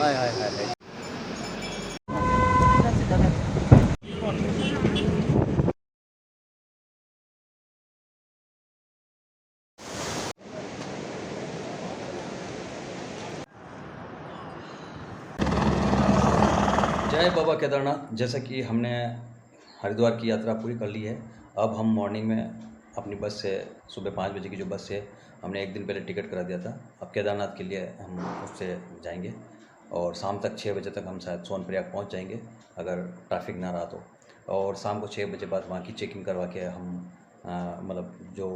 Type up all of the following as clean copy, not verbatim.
हाय हाय हाय हाय। जय बाबा केदारनाथ। जैसा कि हमने हरिद्वार की यात्रा पूरी कर ली है, अब हम मॉर्निंग में अपनी बस से, सुबह 5 बजे की जो बस है, हमने एक दिन पहले टिकट करा दिया था। अब केदारनाथ के लिए हम उससे जाएंगे और शाम तक 6 बजे तक हम शायद सोनप्रयाग पहुंच जाएंगे, अगर ट्रैफिक ना रहा तो। और शाम को 6 बजे बाद वहाँ की चेकिंग करवा के हम मतलब जो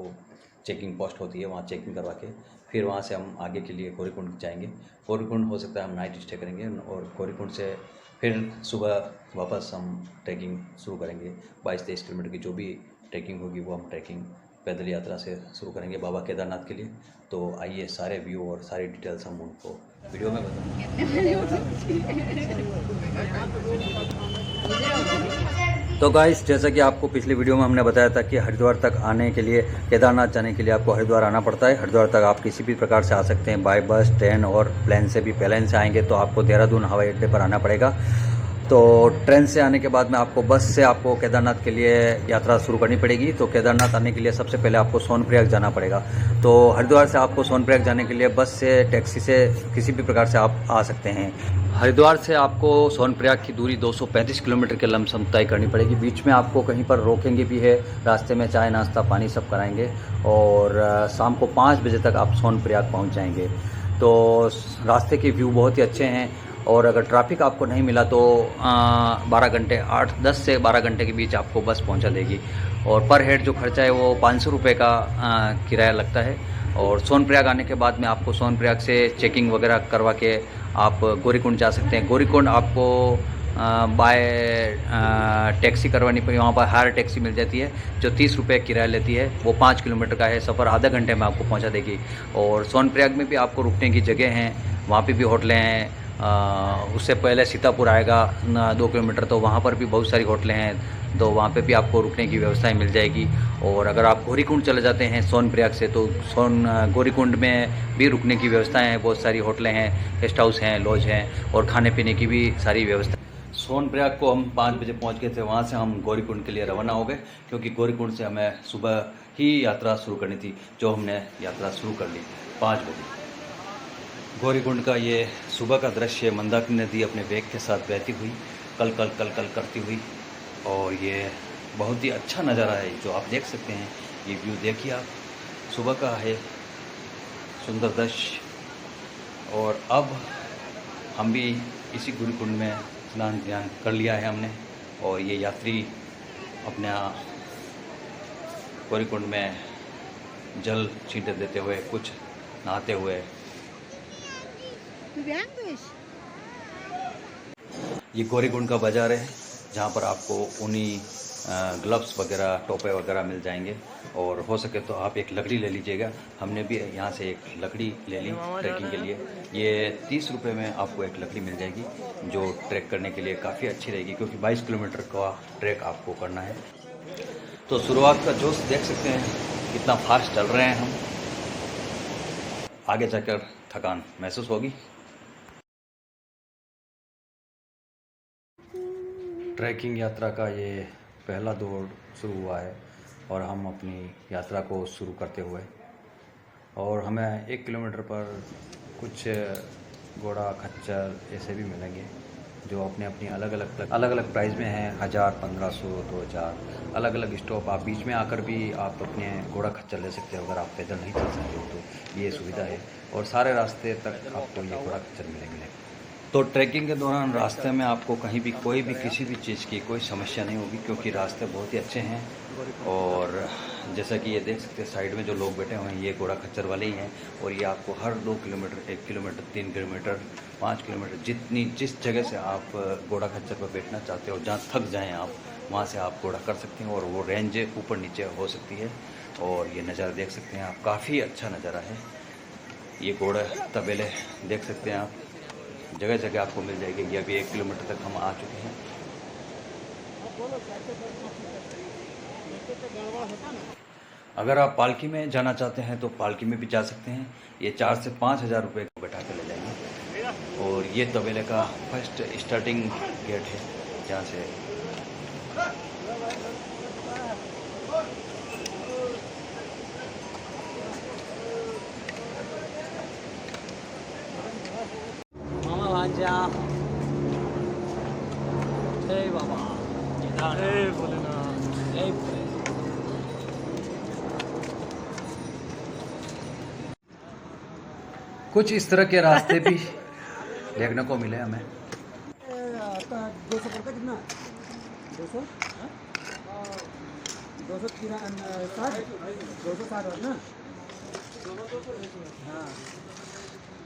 चेकिंग पोस्ट होती है वहाँ चेकिंग करवा के फिर वहाँ से हम आगे के लिए गौरीकुंड जाएंगे। गौरीकुंड हो सकता है हम नाइट स्टे करेंगे और गौरीकुंड से फिर सुबह वापस हम ट्रैकिंग शुरू करेंगे। 22-23 किलोमीटर की जो भी ट्रैकिंग होगी वो हम ट्रैकिंग पैदल यात्रा से शुरू करेंगे बाबा केदारनाथ के लिए। तो आइए सारे व्यू और सारी डिटेल्स हम उनको वीडियो में बताएंगे। तो गाइस, जैसा कि आपको पिछली वीडियो में हमने बताया था कि हरिद्वार तक आने के लिए, केदारनाथ जाने के लिए आपको हरिद्वार आना पड़ता है। हरिद्वार तक आप किसी भी प्रकार से आ सकते हैं, बाय बस, ट्रेन और प्लेन से भी। प्लेन से आएंगे तो आपको देहरादून हवाई अड्डे पर आना पड़ेगा। तो ट्रेन से आने के बाद में आपको बस से आपको केदारनाथ के लिए यात्रा शुरू करनी पड़ेगी। तो केदारनाथ आने के लिए सबसे पहले आपको सोनप्रयाग जाना पड़ेगा। तो हरिद्वार से आपको सोनप्रयाग जाने के लिए बस से, टैक्सी से, किसी भी प्रकार से आप आ सकते हैं। हरिद्वार से आपको सोनप्रयाग की दूरी 235 किलोमीटर के लमसम तय करनी पड़ेगी। बीच में आपको कहीं पर रोकेंगे भी है, रास्ते में चाय नाश्ता पानी सब कराएंगे और शाम को 5 बजे तक आप सोनप्रयाग पहुंच जाएंगे। तो रास्ते के व्यू बहुत ही अच्छे हैं और अगर ट्रैफिक आपको नहीं मिला तो 12 घंटे, 10 से 12 घंटे के बीच आपको बस पहुंचा देगी। और पर हेड जो खर्चा है वो 500 रुपये का किराया लगता है। और सोनप्रयाग आने के बाद में आपको सोनप्रयाग से चेकिंग वगैरह करवा के आप गौरीकुंड जा सकते हैं। गौरीकुंड आपको बाय टैक्सी करवानी पड़ी, वहाँ पर हायर टैक्सी मिल जाती है जो 30 रुपये किराया लेती है। वो 5 किलोमीटर का है, सफ़र आधा घंटे में आपको पहुँचा देगी। और सोनप्रयाग में भी आपको रुकने की जगह हैं, वहाँ पे भी होटलें हैं। उससे पहले सीतापुर आएगा 2 किलोमीटर, तो वहाँ पर भी बहुत सारी होटलें हैं, तो वहाँ पे भी आपको रुकने की व्यवस्थाएं मिल जाएगी। और अगर आप गौरीकुंड चले जाते हैं सोनप्रयाग से, तो गौरीकुंड में भी रुकने की व्यवस्थाएं हैं, बहुत सारी होटलें हैं, गेस्ट हाउस हैं, लॉज हैं और खाने पीने की भी सारी व्यवस्था। सोनप्रयाग को हम 5 बजे पहुँच गए थे, वहाँ से हम गौरीकुंड के लिए रवाना हो गए, क्योंकि गौरीकुंड से हमें सुबह ही यात्रा शुरू करनी थी, जो हमने यात्रा शुरू कर ली 5 बजे। गौरीकुंड का ये सुबह का दृश्य, मंदाकिनी नदी अपने वेग के साथ बहती हुई कल कल कल कल करती हुई, और ये बहुत ही अच्छा नज़ारा है जो आप देख सकते हैं। ये व्यू देखिए आप, सुबह का है सुंदर दृश्य। और अब हम भी इसी गौरीकुंड में स्नान ध्यान कर लिया है हमने, और ये यात्री अपने गौरीकुंड में जल छींटे देते हुए, कुछ नहाते हुए। ये गौरीकुंड का बाज़ार है, जहाँ पर आपको ऊनी ग्लव्स वगैरह, टोपे वगैरह मिल जाएंगे। और हो सके तो आप एक लकड़ी ले लीजिएगा। हमने भी यहाँ से एक लकड़ी ले ली ट्रैकिंग के लिए। ये 30 रुपये में आपको एक लकड़ी मिल जाएगी, जो ट्रैक करने के लिए काफ़ी अच्छी रहेगी, क्योंकि 22 किलोमीटर का ट्रैक आपको करना है। तो शुरुआत का जोश देख सकते हैं, कितना फास्ट चल रहे हैं हम। आगे जाकर थकान महसूस होगी। ट्रैकिंग यात्रा का ये पहला दौर शुरू हुआ है और हम अपनी यात्रा को शुरू करते हुए, और हमें 1 किलोमीटर पर कुछ घोड़ा खच्चर ऐसे भी मिलेंगे, जो अपने अपनी अलग अलग प्राइस में हैं। 1000, 1500, 2000, अलग अलग स्टॉप। आप बीच में आकर भी आप अपने घोड़ा खच्चर ले सकते हो, अगर आप पैदल नहीं चल सकते हो तो ये सुविधा है। और सारे रास्ते तक आपको ये घोड़ा खच्चर मिलेंगे। तो ट्रैकिंग के दौरान रास्ते में आपको कहीं भी कोई भी किसी भी चीज़ की कोई समस्या नहीं होगी, क्योंकि रास्ते बहुत ही अच्छे हैं। और जैसा कि ये देख सकते हैं, साइड में जो लोग बैठे हुए हैं ये घोड़ा खच्चर वाले ही हैं। और ये आपको हर 2 किलोमीटर, 1 किलोमीटर, 3 किलोमीटर, 5 किलोमीटर, जिस जगह से आप घोड़ा खच्चर पर बैठना चाहते हो, जहाँ थक जाएँ आप, वहाँ से आप घोड़ा कर सकते हैं। और वो रेंज ऊपर नीचे हो सकती है। और ये नज़ारा देख सकते हैं आप, काफ़ी अच्छा नज़ारा है। ये घोड़ा तबेले देख सकते हैं आप, जगह जगह आपको मिल जाएगी। ये अभी 1 किलोमीटर तक हम आ चुके हैं। अगर आप पालकी में जाना चाहते हैं तो पालकी में भी जा सकते हैं। ये 4 से 5 हज़ार रुपये को बैठा के ले जाएंगे। और ये तबेले का फर्स्ट स्टार्टिंग गेट है जहाँ से मामा भांजा जय बाबा जय भोलेनाथ जय भोले। कुछ इस तरह के रास्ते भी देखने को मिले हमें। 200 का कितना 200 260 ना। हाँ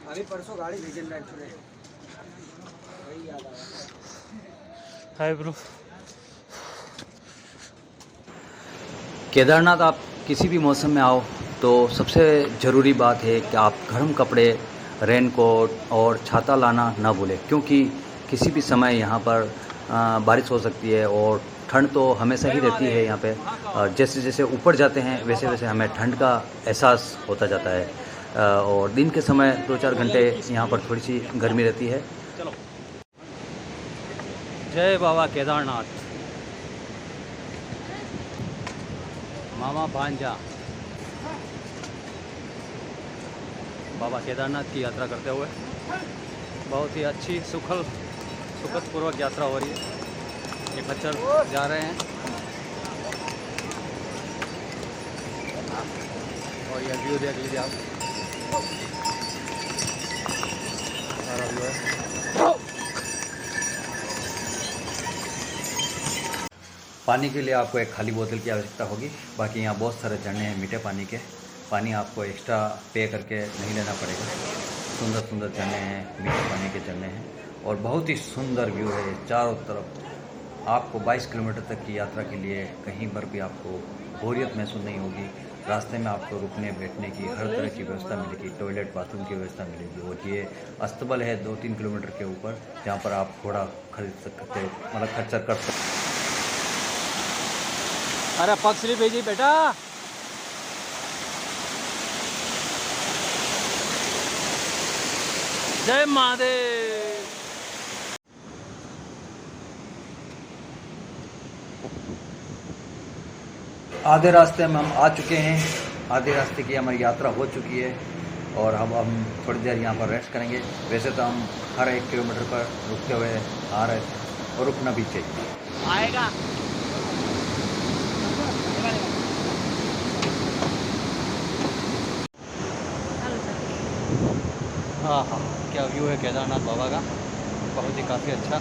अभी परसों गाड़ी भेजन रहे वही याद आया। Hi bro. केदारनाथ आप किसी भी मौसम में आओ तो सबसे ज़रूरी बात है कि आप गर्म कपड़े, रेनकोट और छाता लाना ना भूलें, क्योंकि किसी भी समय यहाँ पर बारिश हो सकती है और ठंड तो हमेशा ही रहती है यहाँ पे। और जैसे जैसे ऊपर जाते हैं वैसे वैसे हमें ठंड का एहसास होता जाता है और दिन के समय 2-4 घंटे यहाँ पर थोड़ी सी गर्मी रहती है। चलो जय बाबा केदारनाथ। मामा भांजा बाबा केदारनाथ की यात्रा करते हुए बहुत ही अच्छी सुखदपूर्वक यात्रा हो रही है। ये खच्चर जा रहे हैं और यह व्यू देख लीजिए आप, सारा व्यू है। पानी के लिए आपको एक खाली बोतल की आवश्यकता होगी। बाकी यहाँ बहुत सारे झरने हैं मीठे पानी के। पानी आपको एक्स्ट्रा पे करके नहीं लेना पड़ेगा। सुंदर सुंदर झरने हैं, मीठे पानी के झरने हैं और बहुत ही सुंदर व्यू है चारों तरफ। आपको 22 किलोमीटर तक की यात्रा के लिए कहीं पर भी आपको बोरियत महसूस नहीं होगी। रास्ते में आपको रुकने बैठने की हर तरह की व्यवस्था मिलेगी, टॉयलेट बाथरूम की व्यवस्था मिलेगी। और ये अस्तबल है 2-3 किलोमीटर के ऊपर, जहाँ पर आप घोड़ा खरीद सकते, मतलब खच्चर कर सकते। अरे पक्षी भेजी बेटा। जय महादेव। आधे रास्ते में हम आ चुके हैं। आधे रास्ते की हमारी यात्रा हो चुकी है और हम थोड़ी देर यहाँ पर रेस्ट करेंगे। वैसे तो हम हर 1 किलोमीटर पर रुकते हुए आ रहे थे और रुकना भी चाहिए। आएगा हाँ हाँ, क्या व्यू है केदारनाथ बाबा का, बहुत ही काफ़ी अच्छा।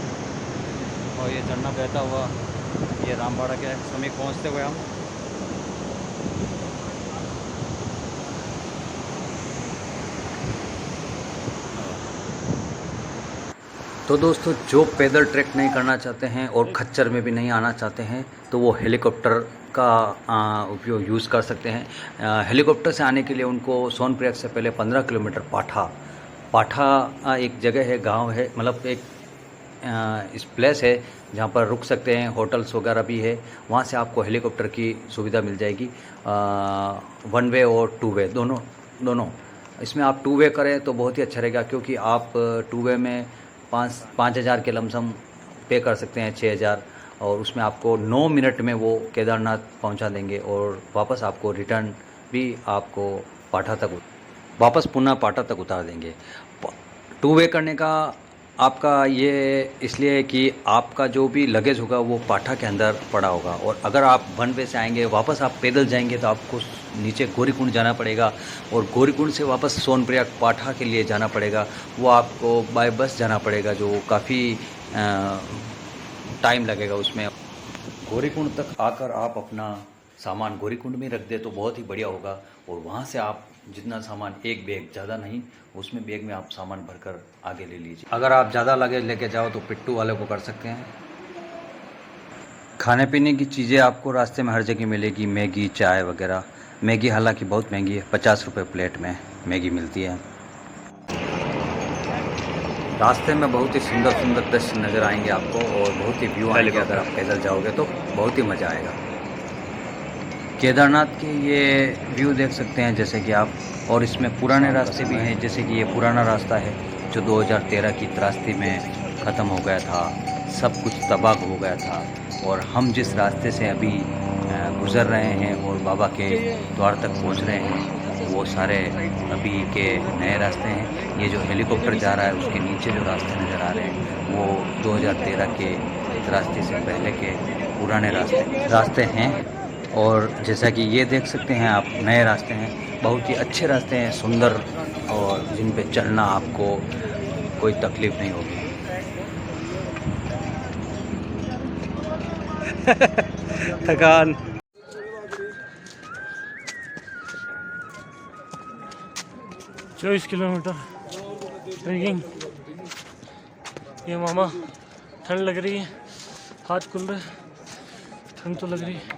और ये झरना बहता हुआ ये रामबाड़ा के समीप पहुँचते हुए हम तो दोस्तों, जो पैदल ट्रैक नहीं करना चाहते हैं और खच्चर में भी नहीं आना चाहते हैं तो वो हेलीकॉप्टर का उपयोग यूज़ कर सकते हैं। हेलीकॉप्टर से आने के लिए उनको सोनप्रयाग से पहले 15 किलोमीटर पाठा एक जगह है, गांव है, मतलब एक इस प्लेस है जहां पर रुक सकते हैं। होटल्स वगैरह भी है, वहां से आपको हेलीकॉप्टर की सुविधा मिल जाएगी। 1 वे और 2 वे दोनों। इसमें आप 2 वे करें तो बहुत ही अच्छा रहेगा, क्योंकि आप 2 वे में 5,000 के लमसम पे कर सकते हैं, 6,000, और उसमें आपको 9 मिनट में वो केदारनाथ पहुंचा देंगे और वापस आपको रिटर्न भी आपको वापस पुनः पाटा तक उतार देंगे। 2 वे करने का आपका ये इसलिए है कि आपका जो भी लगेज होगा वो पाठा के अंदर पड़ा होगा, और अगर आप 1 वे से आएंगे वापस आप पैदल जाएंगे तो आपको नीचे गौरीकुंड जाना पड़ेगा, और गौरीकुंड से वापस सोनप्रयाग पाठा के लिए जाना पड़ेगा। वो आपको बाय बस जाना पड़ेगा, जो काफ़ी टाइम लगेगा उसमें। गौरीकुंड तक आकर आप अपना सामान गौरीकुंड में रख दे तो बहुत ही बढ़िया होगा, और वहाँ से आप जितना सामान, एक बैग, ज़्यादा नहीं, उसमें बैग में आप सामान भरकर आगे ले लीजिए। अगर आप ज़्यादा लगेज लेके जाओ तो पिट्टू वाले को कर सकते हैं। खाने पीने की चीज़ें आपको रास्ते में हर जगह मिलेगी, मैगी, चाय वगैरह। मैगी हालांकि बहुत महंगी है, 50 रुपये प्लेट में मैगी मिलती है। रास्ते में बहुत ही सुंदर सुंदर दृश्य नज़र आएंगे आपको, और बहुत ही व्यू आएंगे। अगर आप पैदल जाओगे तो बहुत ही मज़ा आएगा। केदारनाथ के ये व्यू देख सकते हैं जैसे कि आप, और इसमें पुराने रास्ते भी हैं, जैसे कि ये पुराना रास्ता है जो 2013 की त्रासदी में ख़त्म हो गया था, सब कुछ तबाह हो गया था। और हम जिस रास्ते से अभी गुज़र रहे हैं और बाबा के द्वार तक पहुंच रहे हैं, वो सारे अभी के नए रास्ते हैं। ये जो हेलीकॉप्टर जा रहा है उसके नीचे जो रास्ते नज़र आ रहे हैं वो 2013 के त्रासदी से पहले के पुराने रास्ते हैं। और जैसा कि ये देख सकते हैं आप, नए रास्ते हैं, बहुत ही अच्छे रास्ते हैं, सुंदर, और जिन पे चलना आपको कोई तकलीफ़ नहीं होगी। थकान। चौबीस किलोमीटर ट्रेकिंग। ये मामा, ठंड लग रही है, हाथ खुल रहे, ठंड तो लग रही है।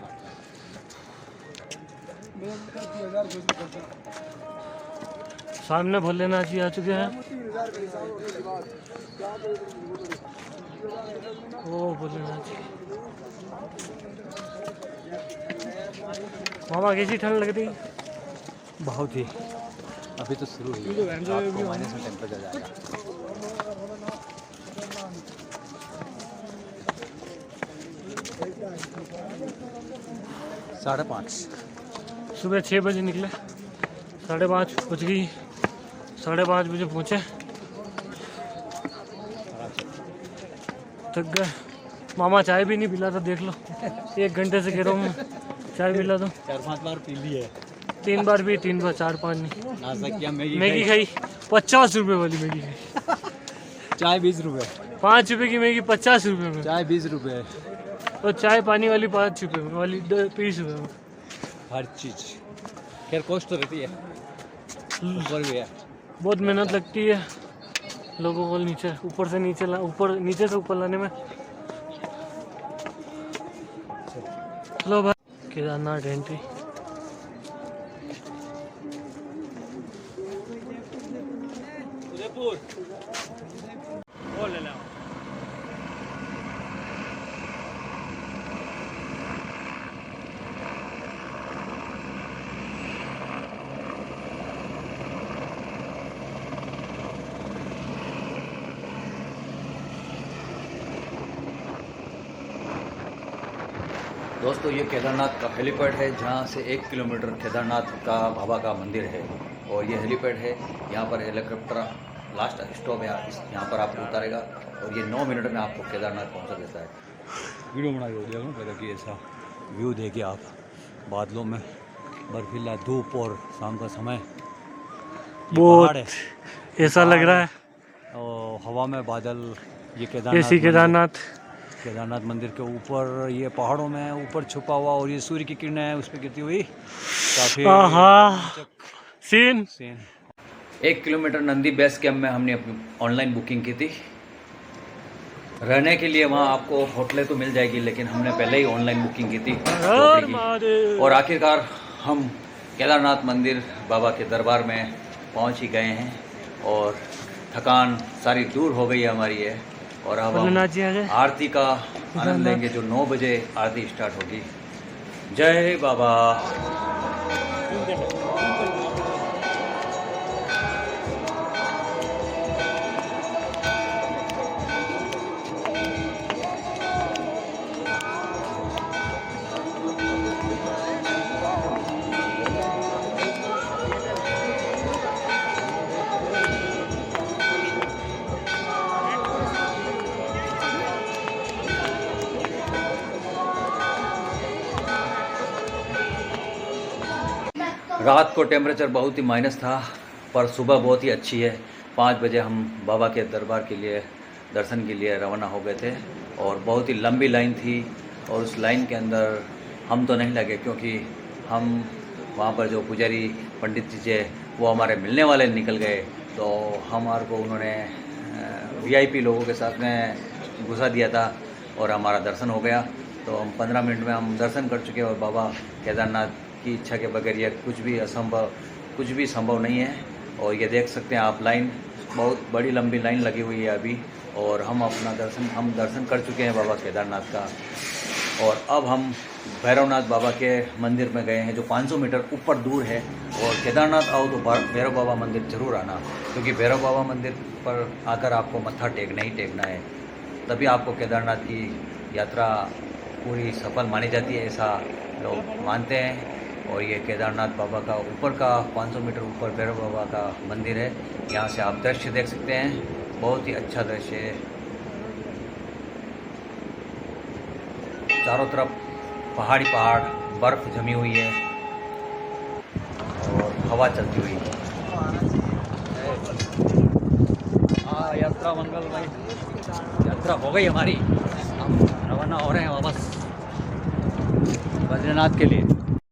सामने भोलेनाथ जी आ चुके हैं। ओ भोलेनाथ जी। मामा कैसी ठंड लग रही? बहुत ही, अभी तो शुरू हुई है, रात को माइनस में टेम्परेचर जाएगा। साढ़े 5। सुबह 6 बजे निकले, 5:30 बज गई, 5:30 बजे पहुँचे। थक गए। मामा चाय भी नहीं पिला था, देख लो, 1 घंटे से कह रहा हूँ मैं, चाय पिला दो। 4-5 बार पी ली है। 3 बार भी, 3 बार, 4-5 नहीं। नाश्ता किया, मैगी खाई, 50 रुपए वाली मैगी खाई। चाय 20 रुपये, 5 रुपए की मैगी 50 रुपए में, चाय 20 रुपये, और चाय पानी वाली 5 रुपए में, वाली 30 रुपए में। हर चीज़। खैर कॉस्ट तो रहती है, ऊपर भी है। बहुत मेहनत लगती है लोगों को नीचे, ऊपर से नीचे नीचे से ऊपर लाने में। चलो भाई, केदारनाथ एंट्री। उदयपुर वो ले लो। दोस्तों, ये केदारनाथ का हेलीपैड है, जहाँ से 1 किलोमीटर केदारनाथ का बाबा का मंदिर है। और ये हेलीपैड है, यहाँ पर हेलीकॉप्टर लास्ट स्टॉप है, यहाँ पर आपको उतारेगा और ये 9 मिनट में आपको केदारनाथ पहुँचा देता है। वीडियो बना के कि ऐसा व्यू देखिए आप, बादलों में बर्फीला धूप और शाम का समय, बहुत ऐसा लग रहा है, और हवा में बादल। ये केदारनाथ मंदिर के ऊपर, ये पहाड़ों में ऊपर छुपा हुआ, और ये सूर्य की किरणें हैं उस पर गिरती हुई, काफी scene. 1 kilometre Nandi base camp में हमने अपनी ऑनलाइन बुकिंग की थी। रहने के लिए वहाँ आपको होटलें तो मिल जाएगी, लेकिन हमने पहले ही ऑनलाइन बुकिंग की थी। और आखिरकार हम केदारनाथ मंदिर बाबा के दरबार में पहुँच ही गए हैं, और थकान सारी दूर हो गई है हमारी है। और अब हम आरती का आनंद लेंगे, जो 9 बजे आरती स्टार्ट होगी। जय बाबा। रात को टेम्परेचर बहुत ही माइनस था, पर सुबह बहुत ही अच्छी है। 5 बजे हम बाबा के दरबार के लिए दर्शन के लिए रवाना हो गए थे, और बहुत ही लंबी लाइन थी। और उस लाइन के अंदर हम तो नहीं लगे, क्योंकि हम वहाँ पर जो पुजारी पंडित जी थे वो हमारे मिलने वाले निकल गए, तो हमारे को उन्होंने VIP लोगों के साथ में घुसा दिया था, और हमारा दर्शन हो गया। तो हम 15 मिनट में हम दर्शन कर चुके, और बाबा केदारनाथ की इच्छा के बगैर यह कुछ भी संभव नहीं है। और ये देख सकते हैं आप, लाइन बहुत बड़ी लंबी लाइन लगी हुई है अभी, और हम दर्शन कर चुके हैं बाबा केदारनाथ का। और अब हम भैरवनाथ बाबा के मंदिर में गए हैं, जो 500 मीटर ऊपर दूर है। और केदारनाथ आओ तो भैरव बाबा मंदिर ज़रूर आना, क्योंकि भैरव बाबा मंदिर पर आकर आपको मत्था टेकना ही टेकना है, तभी आपको केदारनाथ की यात्रा पूरी सफल मानी जाती है, ऐसा लोग मानते हैं। और ये केदारनाथ बाबा का ऊपर का 500 मीटर ऊपर भैरव बाबा का मंदिर है। यहाँ से आप दृश्य देख सकते हैं, बहुत ही अच्छा दृश्य है। चारों तरफ पहाड़ी पहाड़, बर्फ जमी हुई है और हवा चलती हुई है। यात्रा मंगलमय, यात्रा हो गई हमारी, हम रवाना हो रहे हैं वापस बद्रीनाथ के लिए।